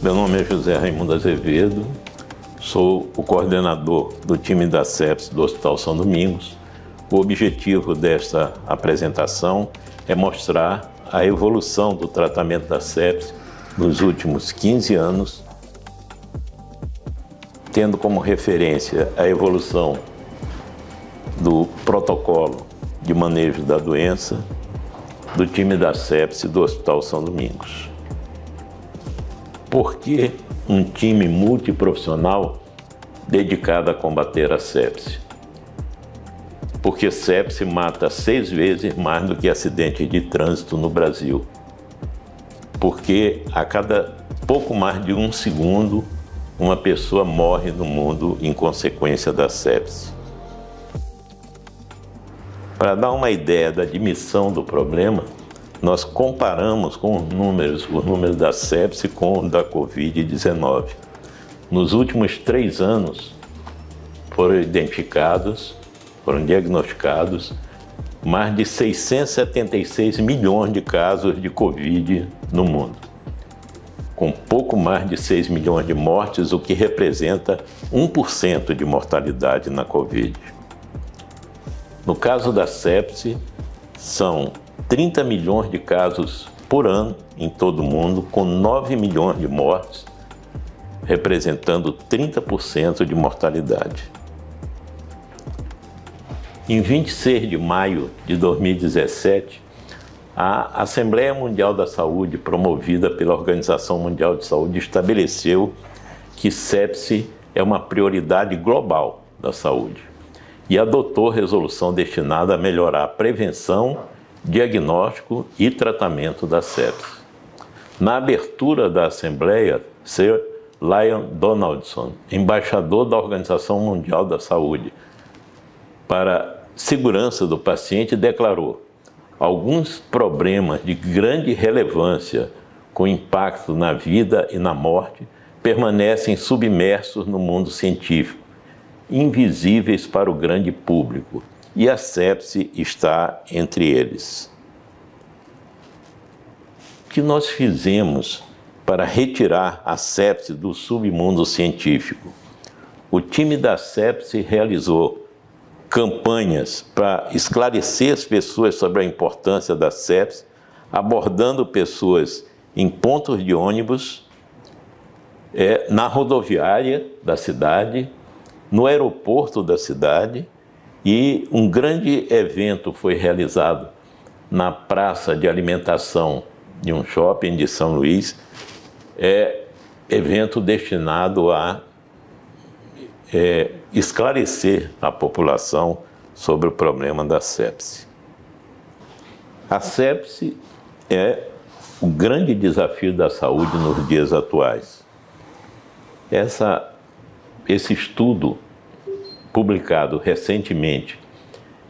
Meu nome é José Raimundo Azevedo, sou o coordenador do time da sepse do Hospital São Domingos. O objetivo desta apresentação é mostrar a evolução do tratamento da sepse nos últimos 15 anos, tendo como referência a evolução do protocolo de manejo da doença do time da sepse do Hospital São Domingos. Por que um time multiprofissional dedicado a combater a sepse? Porque sepse mata 6 vezes mais do que acidente de trânsito no Brasil. Porque a cada pouco mais de 1 segundo, uma pessoa morre no mundo em consequência da sepse. Para dar uma ideia da dimensão do problema, nós comparamos com os números da sepse com o da Covid-19. Nos últimos 3 anos, foram diagnosticados mais de 676 milhões de casos de Covid no mundo, com pouco mais de 6 milhões de mortes, o que representa 1% de mortalidade na Covid. No caso da sepse, são 30 milhões de casos por ano em todo o mundo, com 9 milhões de mortes, representando 30% de mortalidade. Em 26 de maio de 2017, a Assembleia Mundial da Saúde, promovida pela Organização Mundial de Saúde, estabeleceu que sepse é uma prioridade global da saúde e adotou resolução destinada a melhorar a prevenção, diagnóstico e tratamento da sepse. Na abertura da Assembleia, Sir Lion Donaldson, embaixador da Organização Mundial da Saúde para segurança do paciente, declarou: alguns problemas de grande relevância com impacto na vida e na morte permanecem submersos no mundo científico, invisíveis para o grande público, e a sepse está entre eles. O que nós fizemos para retirar a sepse do submundo científico? O time da sepse realizou campanhas para esclarecer as pessoas sobre a importância da sepse, abordando pessoas em pontos de ônibus, na rodoviária da cidade, no aeroporto da cidade, e um grande evento foi realizado na praça de alimentação de um shopping de São Luís, evento destinado a esclarecer a população sobre o problema da sepse. A sepse é o grande desafio da saúde nos dias atuais. Esse estudo publicado recentemente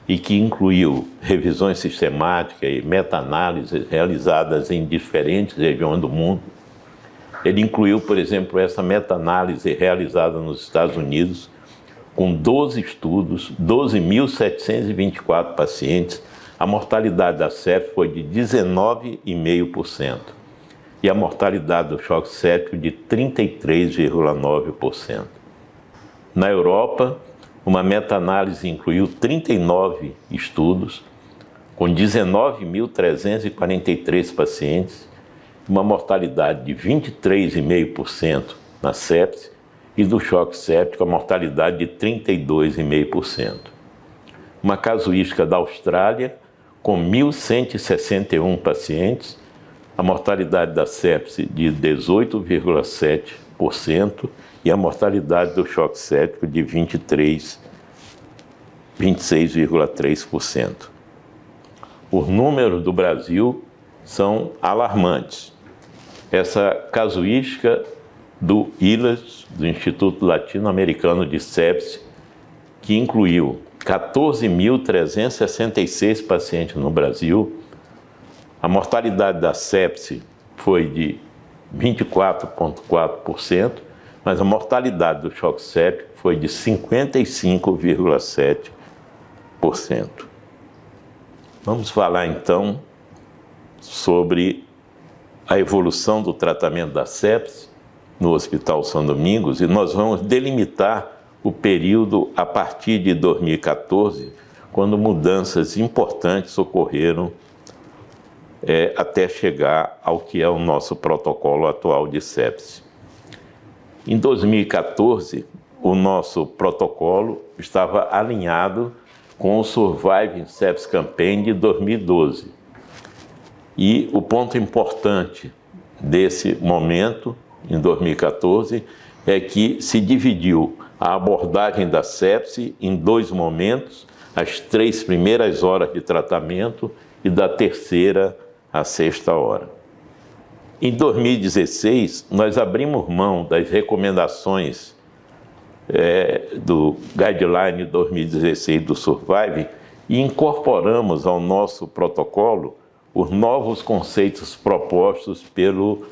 e que incluiu revisões sistemáticas e meta-análises realizadas em diferentes regiões do mundo. Ele incluiu, por exemplo, essa meta-análise realizada nos Estados Unidos, com 12 estudos, 12.724 pacientes. A mortalidade da sepse foi de 19,5% e a mortalidade do choque séptico de 33,9%. Na Europa, uma meta-análise incluiu 39 estudos, com 19.343 pacientes, uma mortalidade de 23,5% na sepse e do choque séptico a mortalidade de 32,5%. Uma casuística da Austrália, com 1.161 pacientes, a mortalidade da sepse de 18,7% e a mortalidade do choque séptico de 26,3%. Os números do Brasil são alarmantes. Essa casuística do ILAS, do Instituto Latino-Americano de Sepse, que incluiu 14.366 pacientes no Brasil, a mortalidade da sepse foi de 24,4%, mas a mortalidade do choque séptico foi de 55,7%. Vamos falar então sobre a evolução do tratamento da sepse no Hospital São Domingos, e nós vamos delimitar o período a partir de 2014, quando mudanças importantes ocorreram até chegar ao que é o nosso protocolo atual de sepse. Em 2014, o nosso protocolo estava alinhado com o Surviving Sepsis Campaign de 2012. E o ponto importante desse momento, em 2014, é que se dividiu a abordagem da sepse em 2 momentos, as 3 primeiras horas de tratamento e da 3ª à 6ª hora. Em 2016, nós abrimos mão das recomendações do Guideline 2016 do Survive e incorporamos ao nosso protocolo os novos conceitos propostos pelo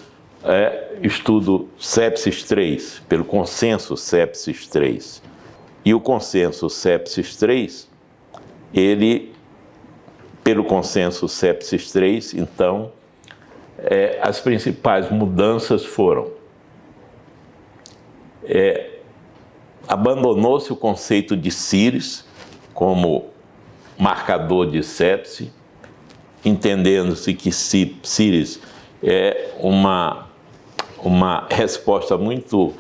estudo Sepsis 3, pelo consenso Sepsis 3. E o consenso Sepsis 3, pelo consenso Sepsis 3, então, as principais mudanças foram: abandonou-se o conceito de CIRS como marcador de sepse, entendendo-se que CIRS é uma resposta muito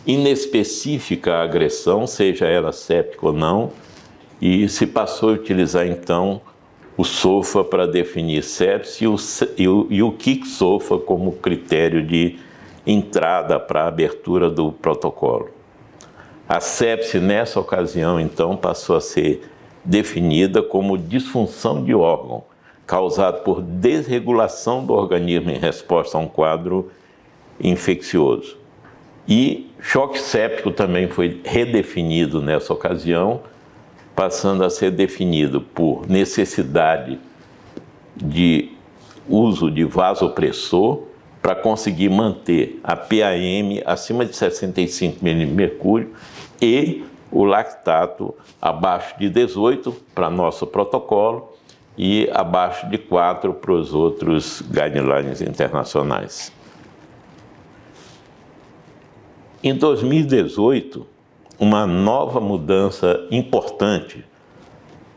inespecífica à agressão, seja ela séptica ou não, e se passou a utilizar então o SOFA para definir sepse e o KIC-SOFA como critério de entrada para a abertura do protocolo. A sepse, nessa ocasião, então, passou a ser definida como disfunção de órgão, causada por desregulação do organismo em resposta a um quadro infeccioso. E choque séptico também foi redefinido nessa ocasião, passando a ser definido por necessidade de uso de vasopressor para conseguir manter a PAM acima de 65 mg de mercúrio e o lactato abaixo de 18 para nosso protocolo e abaixo de 4 para os outros guidelines internacionais. Em 2018, uma nova mudança importante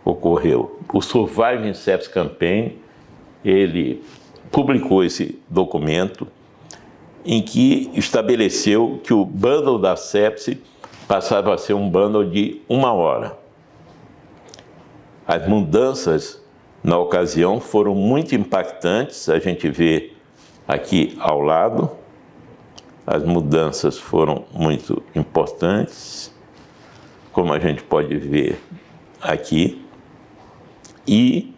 ocorreu. O Surviving Sepsis Campaign, ele publicou esse documento em que estabeleceu que o bundle da sepse passava a ser um bundle de 1 hora. As mudanças na ocasião foram muito impactantes, a gente vê aqui ao lado. As mudanças foram muito importantes, como a gente pode ver aqui. E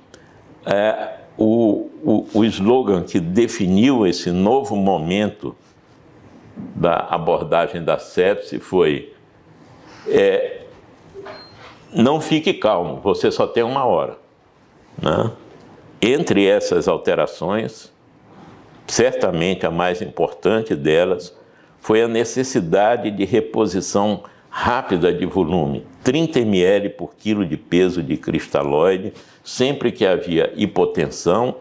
o slogan que definiu esse novo momento da abordagem da sepse foi: não fique calmo, você só tem 1 hora. Né? Entre essas alterações, certamente a mais importante delas foi a necessidade de reposição rápida de volume, 30 ml por quilo de peso de cristalóide, sempre que havia hipotensão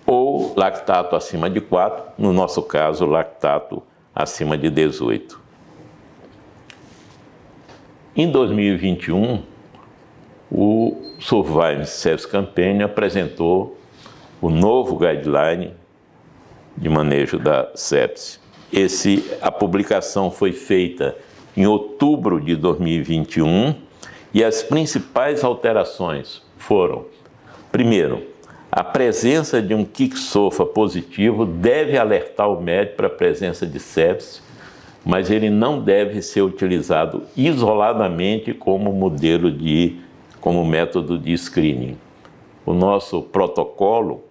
ou lactato acima de 4, no nosso caso, lactato acima de 18. Em 2021, o Surviving Sepsis Campaign apresentou o novo guideline de manejo da sepse. A publicação foi feita em outubro de 2021 e as principais alterações foram: primeiro, a presença de um KIC-SOFA positivo deve alertar o médico para a presença de sepse, mas ele não deve ser utilizado isoladamente como método de screening. O nosso protocolo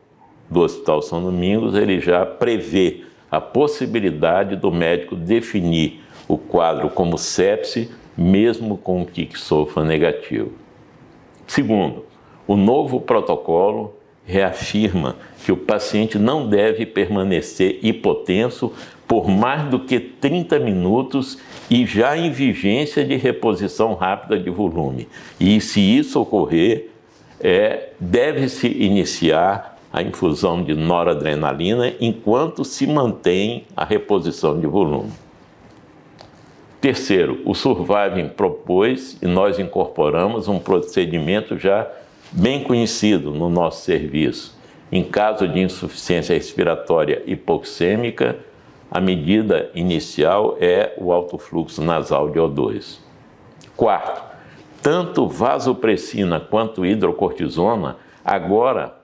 do Hospital São Domingos, ele já prevê a possibilidade do médico definir o quadro como sepse, mesmo com o KIC-SOFA negativo. Segundo, o novo protocolo reafirma que o paciente não deve permanecer hipotenso por mais do que 30 minutos e já em vigência de reposição rápida de volume. E se isso ocorrer, deve-se iniciar a infusão de noradrenalina enquanto se mantém a reposição de volume. Terceiro, o Survivin propôs e nós incorporamos um procedimento já bem conhecido no nosso serviço. Em caso de insuficiência respiratória hipoxêmica, a medida inicial é o alto fluxo nasal de O2. Quarto, tanto vasopressina quanto hidrocortisona, agora,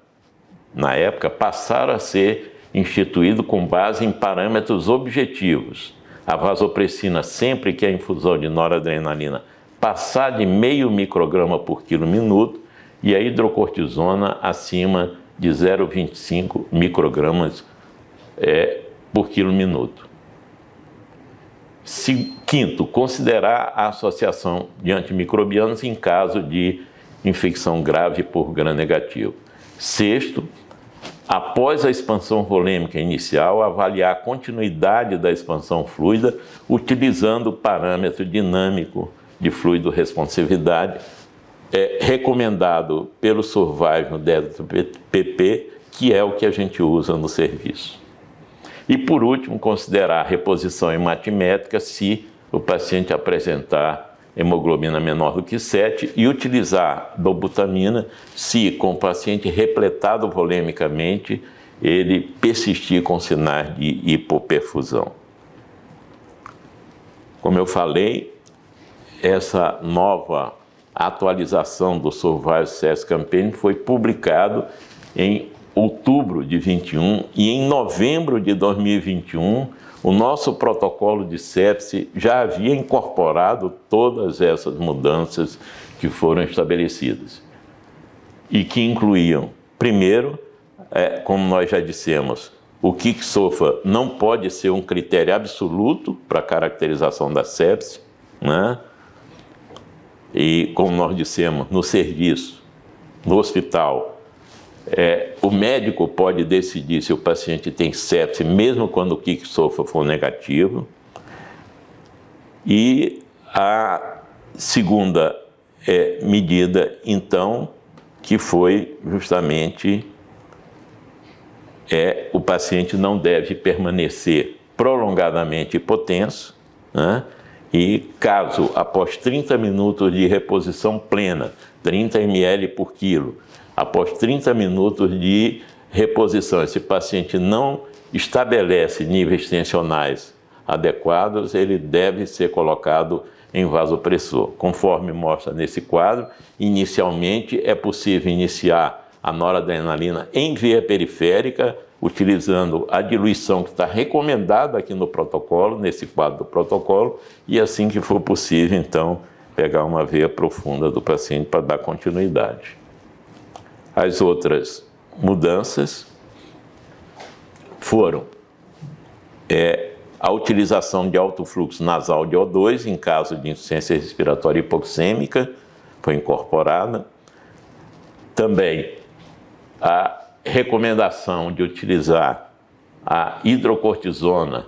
na época, passaram a ser instituídos com base em parâmetros objetivos. A vasopressina, sempre que a infusão de noradrenalina passar de 0,5 micrograma por quilo minuto, e a hidrocortisona acima de 0,25 microgramas por quilo minuto. Quinto, considerar a associação de antimicrobianos em caso de infecção grave por gram-negativo. Sexto, após a expansão volêmica inicial, avaliar a continuidade da expansão fluida utilizando o parâmetro dinâmico de fluido responsividade, recomendado pelo Survivin Delta PP, que é o que a gente usa no serviço. E, por último, considerar a reposição hematimétrica se o paciente apresentar hemoglobina menor do que 7 e utilizar dobutamina se, com o paciente repletado volemicamente, ele persistir com sinais de hipoperfusão. Como eu falei, essa nova atualização do Survivin CS Campaign foi publicado em outubro de 21 e em novembro de 2021 o nosso protocolo de sepse já havia incorporado todas essas mudanças que foram estabelecidas e que incluíam, primeiro, como nós já dissemos, o Kick-SOFA não pode ser um critério absoluto para a caracterização da sepse, né? E, como nós dissemos, no serviço, no hospital, o médico pode decidir se o paciente tem sepse, mesmo quando o Kick-SOFA for negativo. E a segunda medida, então, que foi justamente o paciente não deve permanecer prolongadamente hipotenso, né? E caso, após 30 minutos de reposição plena, 30 ml por quilo, após 30 minutos de reposição, esse paciente não estabelece níveis tensionais adequados, ele deve ser colocado em vasopressor. Conforme mostra nesse quadro, inicialmente é possível iniciar a noradrenalina em via periférica, utilizando a diluição que está recomendada aqui no protocolo, nesse quadro do protocolo, e assim que for possível, então, pegar uma veia profunda do paciente para dar continuidade. As outras mudanças foram a utilização de alto fluxo nasal de O2 em caso de insuficiência respiratória hipoxêmica, foi incorporada. Também a recomendação de utilizar a hidrocortisona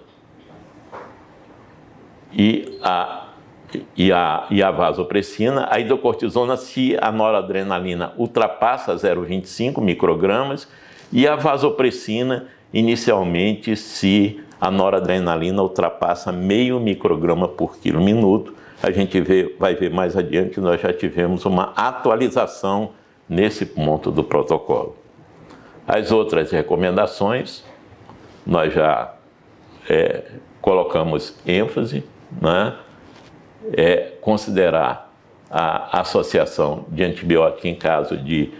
e a vasopressina. A hidrocortisona se a noradrenalina ultrapassa 0,25 microgramas e a vasopressina inicialmente se a noradrenalina ultrapassa 0,5 micrograma por quilo minuto. A gente vai ver mais adiante que nós já tivemos uma atualização nesse ponto do protocolo. As outras recomendações, nós já colocamos ênfase, né? Considerar a associação de antibiótico em caso de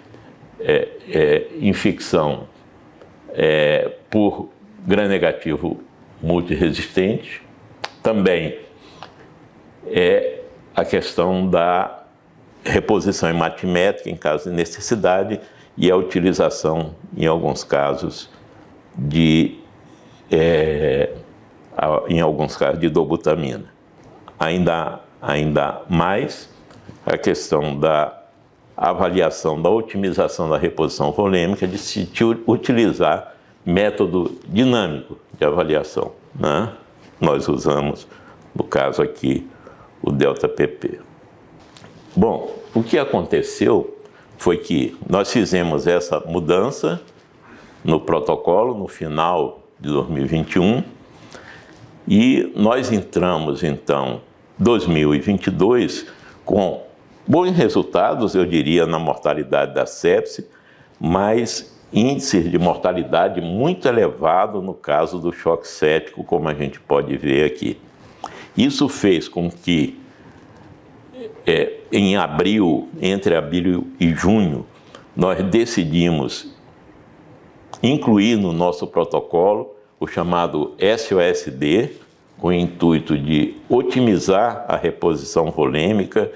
infecção por gram-negativo multiresistente. Também a questão da reposição hematimétrica em caso de necessidade e a utilização, em alguns casos, de dobutamina. Ainda mais a questão da avaliação, da otimização da reposição volêmica, de se utilizar método dinâmico de avaliação, né? Nós usamos, no caso aqui, o Delta PP. Bom, o que aconteceu foi que nós fizemos essa mudança no protocolo no final de 2021 e nós entramos, então, 2022 com bons resultados, eu diria, na mortalidade da sepse, mas índices de mortalidade muito elevado no caso do choque séptico, como a gente pode ver aqui. Isso fez com que, em abril, entre abril e junho, nós decidimos incluir no nosso protocolo o chamado SOSD, com o intuito de otimizar a reposição volêmica,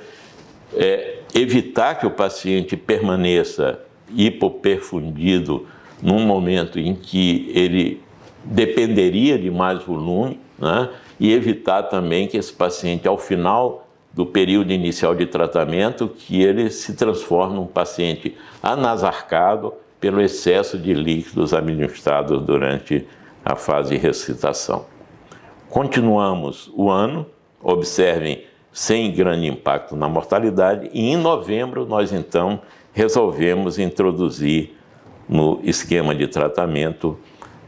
evitar que o paciente permaneça hipoperfundido num momento em que ele dependeria de mais volume, né? E evitar também que esse paciente, ao final do período inicial de tratamento, que ele se transforme num paciente anasarcado pelo excesso de líquidos administrados durante a fase de ressuscitação. Continuamos o ano, observem, sem grande impacto na mortalidade, e em novembro nós então resolvemos introduzir no esquema de tratamento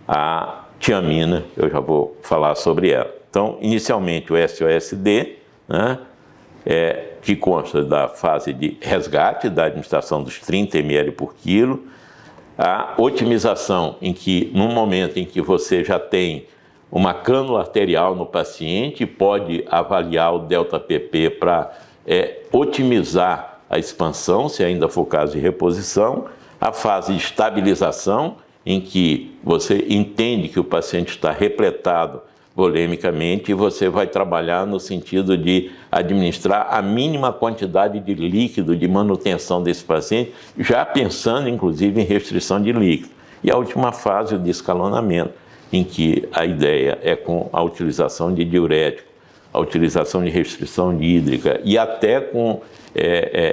a tiamina, eu já vou falar sobre ela. Então, inicialmente o SOSD, né, que consta da fase de resgate, da administração dos 30 ml por quilo, a otimização, em que no momento em que você já tem uma cânula arterial no paciente, pode avaliar o delta-PP para otimizar a expansão, se ainda for caso de reposição, a fase de estabilização, em que você entende que o paciente está repletado volemicamente e você vai trabalhar no sentido de administrar a mínima quantidade de líquido de manutenção desse paciente, já pensando inclusive em restrição de líquido. E a última fase, o de escalonamento, em que a ideia é com a utilização de diurético, a utilização de restrição hídrica e até com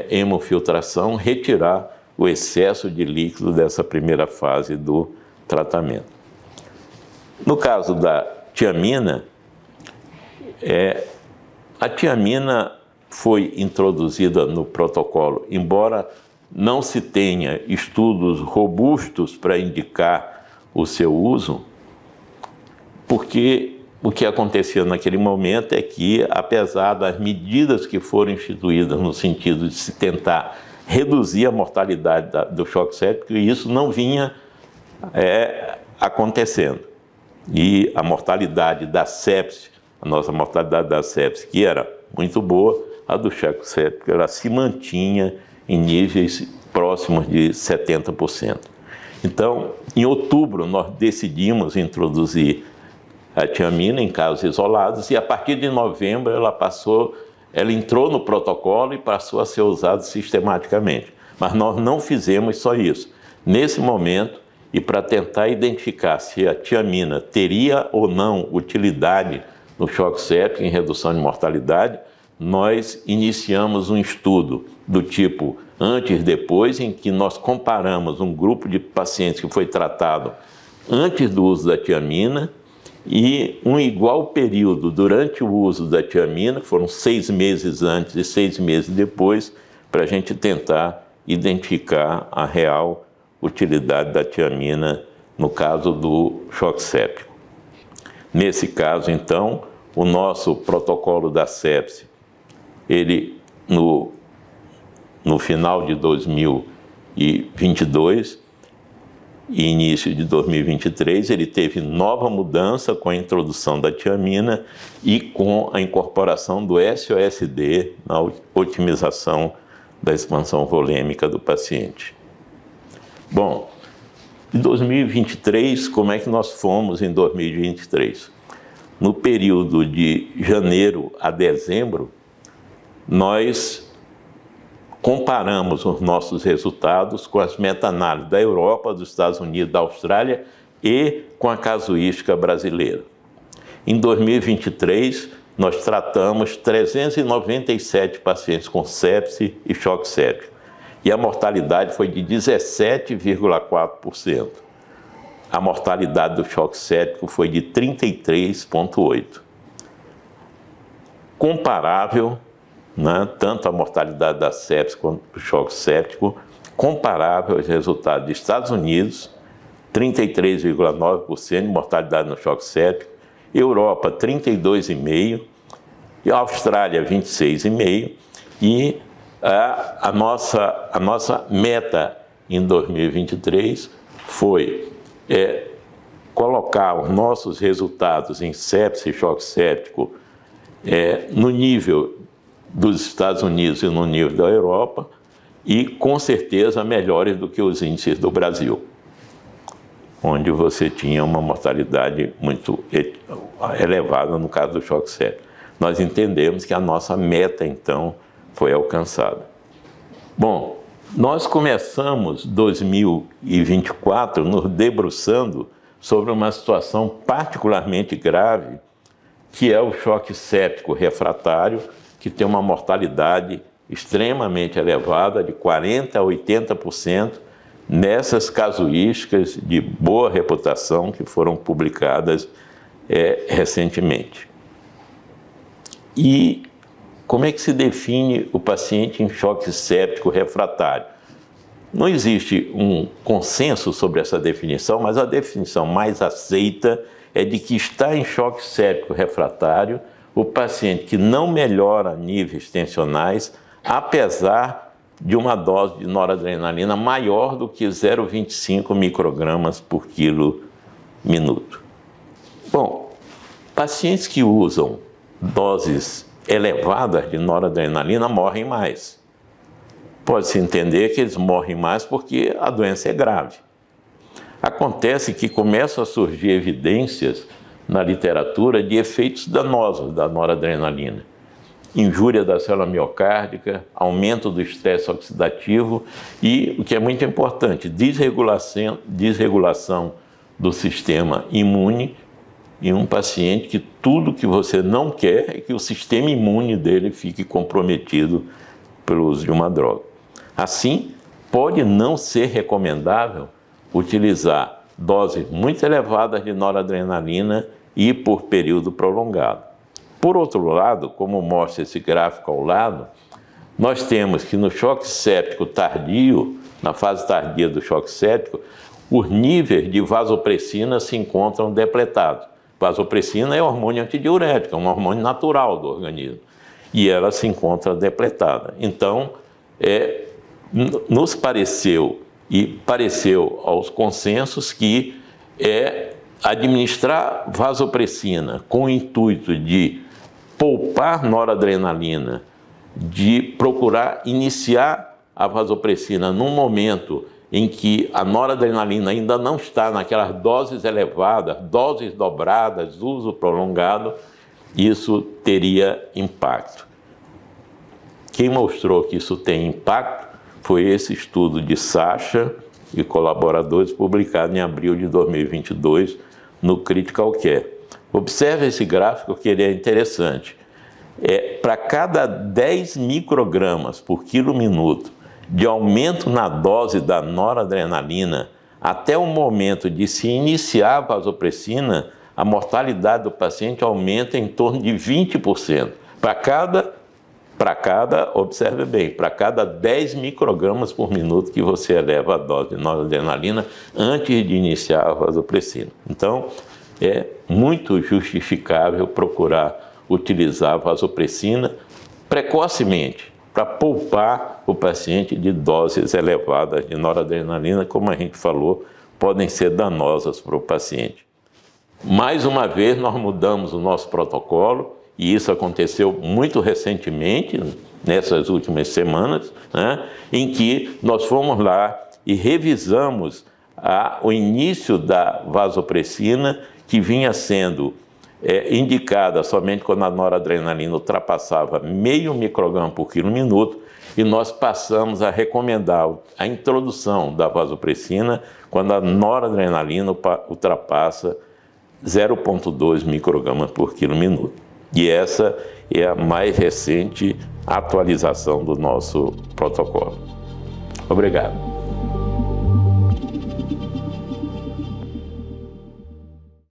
hemofiltração, retirar o excesso de líquido dessa primeira fase do tratamento. No caso da tiamina, a tiamina foi introduzida no protocolo, embora não se tenha estudos robustos para indicar o seu uso, porque o que acontecia naquele momento é que, apesar das medidas que foram instituídas no sentido de se tentar reduzir a mortalidade do choque séptico, isso não vinha acontecendo. E a mortalidade da sepse, a nossa mortalidade da sepse, que era muito boa, a do choque séptico, ela se mantinha em níveis próximos de 70%. Então, em outubro, nós decidimos introduzir a tiamina em casos isolados e a partir de novembro ela entrou no protocolo e passou a ser usada sistematicamente. Mas nós não fizemos só isso. Nesse momento, e para tentar identificar se a tiamina teria ou não utilidade no choque séptico em redução de mortalidade, nós iniciamos um estudo do tipo antes e depois, em que nós comparamos um grupo de pacientes que foi tratado antes do uso da tiamina e um igual período durante o uso da tiamina, foram 6 meses antes e 6 meses depois, para a gente tentar identificar a real utilidade da tiamina no caso do choque séptico. Nesse caso, então, o nosso protocolo da sepse, ele no final de 2022 e início de 2023, ele teve nova mudança com a introdução da tiamina e com a incorporação do SOSD na otimização da expansão volêmica do paciente. Bom, em 2023, como é que nós fomos em 2023? No período de janeiro a dezembro, nós comparamos os nossos resultados com as meta-análises da Europa, dos Estados Unidos, da Austrália e com a casuística brasileira. Em 2023, nós tratamos 397 pacientes com sepse e choque séptico e a mortalidade foi de 17,4%. A mortalidade do choque séptico foi de 33,8%. Comparável, né, tanto a mortalidade da sepse quanto do choque séptico comparável aos resultados dos Estados Unidos, 33,9% de mortalidade no choque séptico, Europa 32,5%, e a Austrália 26,5%, e a nossa meta em 2023 foi colocar os nossos resultados em sepse e choque séptico no nível dos Estados Unidos e no nível da Europa, e com certeza melhores do que os índices do Brasil, onde você tinha uma mortalidade muito elevada no caso do choque séptico. Nós entendemos que a nossa meta, então, foi alcançada. Bom, nós começamos 2024 nos debruçando sobre uma situação particularmente grave, que é o choque séptico refratário, que tem uma mortalidade extremamente elevada, de 40% a 80%, nessas casuísticas de boa reputação que foram publicadas recentemente. E como é que se define o paciente em choque séptico refratário? Não existe um consenso sobre essa definição, mas a definição mais aceita é de que está em choque séptico refratário o paciente que não melhora níveis tensionais, apesar de uma dose de noradrenalina maior do que 0,25 microgramas por quilo minuto. Bom, pacientes que usam doses elevadas de noradrenalina morrem mais. Pode-se entender que eles morrem mais porque a doença é grave. Acontece que começam a surgir evidências na literatura de efeitos danosos da noradrenalina. Injúria da célula miocárdica, aumento do estresse oxidativo e, o que é muito importante, desregulação do sistema imune em um paciente que tudo que você não quer é que o sistema imune dele fique comprometido pelo uso de uma droga. Assim, pode não ser recomendável utilizar doses muito elevadas de noradrenalina e por período prolongado. Por outro lado, como mostra esse gráfico ao lado, nós temos que no choque séptico tardio, na fase tardia do choque séptico, os níveis de vasopressina se encontram depletados. Vasopressina é hormônio antidiurético, é um hormônio natural do organismo, e ela se encontra depletada. Então, nos pareceu, e pareceu aos consensos, que administrar vasopressina com o intuito de poupar noradrenalina, de procurar iniciar a vasopressina num momento em que a noradrenalina ainda não está naquelas doses elevadas, doses dobradas, uso prolongado, isso teria impacto. Quem mostrou que isso tem impacto foi esse estudo de Sacha e colaboradores publicado em abril de 2022 no Critical Care. Observe esse gráfico que ele é interessante. Para cada 10 microgramas por quilo minuto de aumento na dose da noradrenalina até o momento de se iniciar a vasopressina, a mortalidade do paciente aumenta em torno de 20%. Observe bem, para cada 10 microgramas por minuto que você eleva a dose de noradrenalina antes de iniciar a vasopressina. Então, é muito justificável procurar utilizar a vasopressina precocemente para poupar o paciente de doses elevadas de noradrenalina, como a gente falou, podem ser danosas para o paciente. Mais uma vez, nós mudamos o nosso protocolo, e isso aconteceu muito recentemente, nessas últimas semanas, né, em que nós fomos lá e revisamos o início da vasopressina, que vinha sendo indicada somente quando a noradrenalina ultrapassava 0,5 micrograma por quilo minuto, e nós passamos a recomendar a introdução da vasopressina quando a noradrenalina ultrapassa 0,2 microgramas por quilo minuto. E essa é a mais recente atualização do nosso protocolo. Obrigado.